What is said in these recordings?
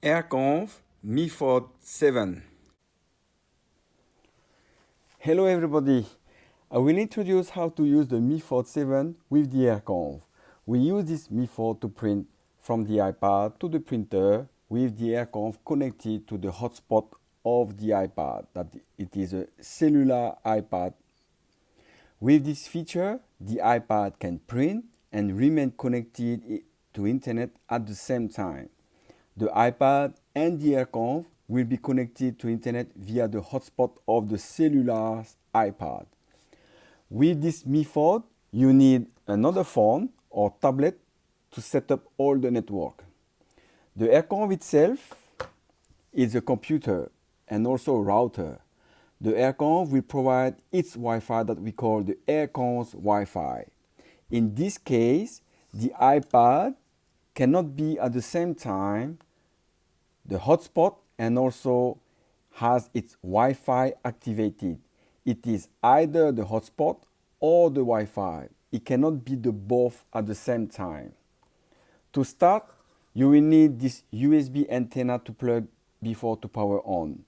AirConf MiFod 7. Hello everybody. I will introduce how to use the MiFod 7 with the AirConf. We use this MiFod to print from the iPad to the printer with the AirConf connected to the hotspot of the iPad. That it is a cellular iPad. With this feature, the iPad can print and remain connected to internet at the same time. The iPad and the AirConf will be connected to internet via the hotspot of the cellular iPad. With this MiFod, you need another phone or tablet to set up all the network. The AirConf itself is a computer and also a router. The AirConf will provide its Wi-Fi that we call the AirConf Wi-Fi. In this case, the iPad cannot be at the same time the hotspot and also has its Wi-Fi activated. It is either the hotspot or the Wi-Fi. It cannot be the both at the same time. To start, you will need this USB antenna to plug before to power on.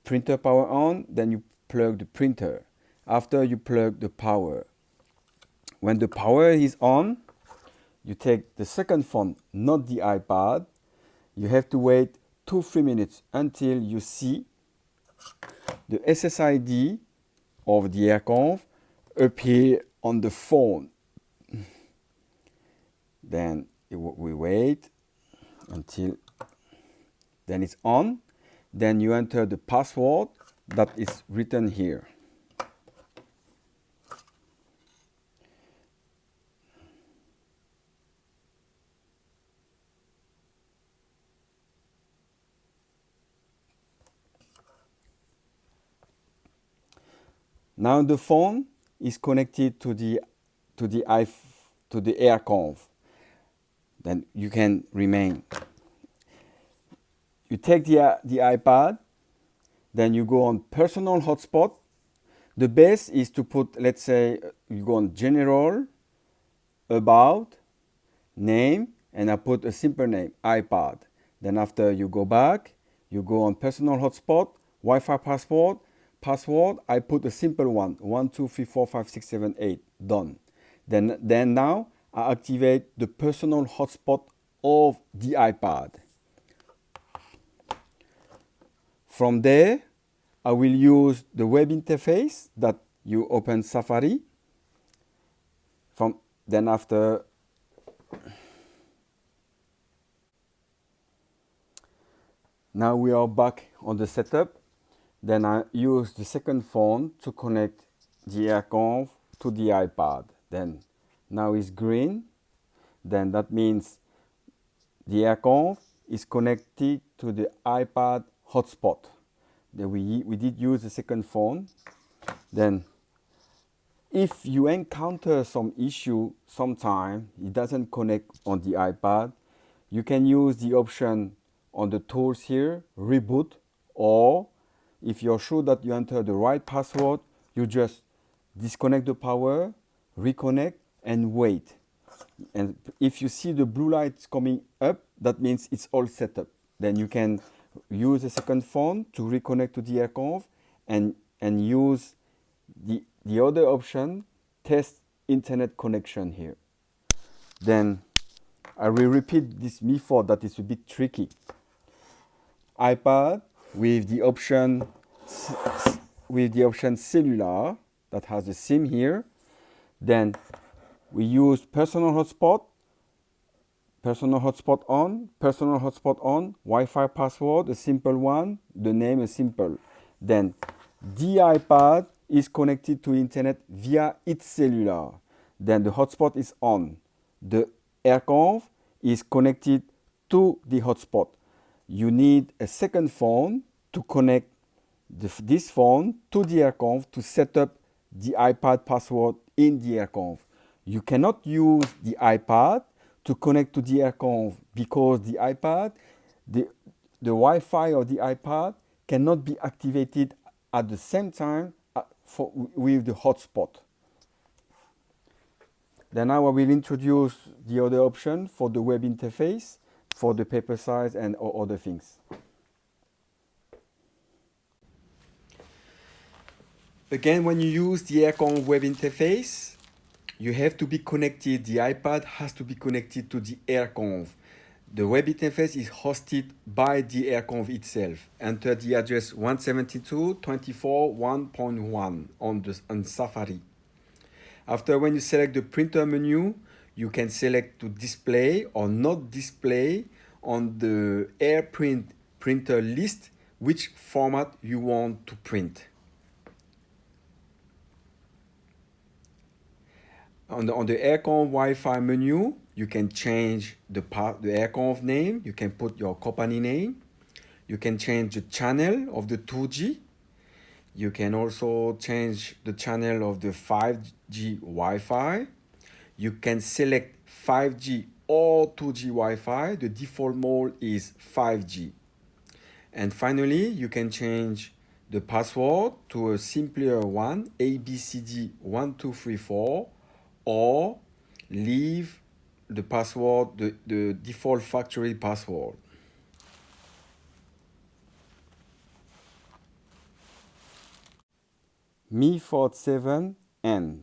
Printer power on, then you plug the printer. After you plug the power. When the power is on, you take the second phone, not the iPad. You have to wait 2-3 minutes until you see the SSID of the AirConf appear on the phone. Then we wait until then it's on. Then you enter the password that is written here. Now the phone is connected to the AirConf. Then you can remain. You take the iPad, then you go on personal hotspot. The best is to put, let's say, you go on general, about, name, and I put a simple name, iPad. Then after you go back, you go on personal hotspot, Wi-Fi password, I put a simple one, 1, 2, 3, 4, 5, 6, 7, 8, done. Then now I activate the personal hotspot of the iPad. From there, I will use the web interface that you open Safari. Then after, now we are back on the setup. Then I use the second phone to connect the AirConf to the iPad. Then now it's green. Then that means the AirConf is connected to the iPad hotspot. Then we did use the second phone. Then if you encounter some issue sometime, it doesn't connect on the iPad, you can use the option on the tools here, reboot, or if you're sure that you enter the right password, you just disconnect the power, reconnect, and wait. And if you see the blue lights coming up, that means it's all set up. Then you can use a second phone to reconnect to the AirConf and use the other option, test internet connection here. Then I will repeat this MiFod that is a bit tricky. iPad with the option cellular that has a SIM here. Then we use personal hotspot on, Wi-Fi password, a simple one, the name is simple. Then the iPad is connected to internet via its cellular. Then the hotspot is on. The AirConf is connected to the hotspot. You need a second phone to connect this phone to the AirConf to set up the iPad password in the AirConf. You cannot use the iPad to connect to the AirConf because the iPad, the Wi-Fi of the iPad cannot be activated at the same time with the hotspot. Then now I will introduce the other option for the web interface. for the paper size and other things. Again, when you use the Aircon web interface, you have to be connected. The iPad has to be connected to the AirConv. The web interface is hosted by the AirConv itself. Enter the address 172.24.1.1 on Safari. After, when you select the printer menu, you can select to display or not display on the AirPrint printer list which format you want to print. On the Airconv Wi-Fi menu, you can change the Airconv name. You can put your company name. You can change the channel of the 2G. You can also change the channel of the 5G Wi-Fi. You can select 5G or 2G Wi-Fi. The default mode is 5G. And finally, you can change the password to a simpler one, ABCD1234, or leave the password, the default factory password. Mi 47N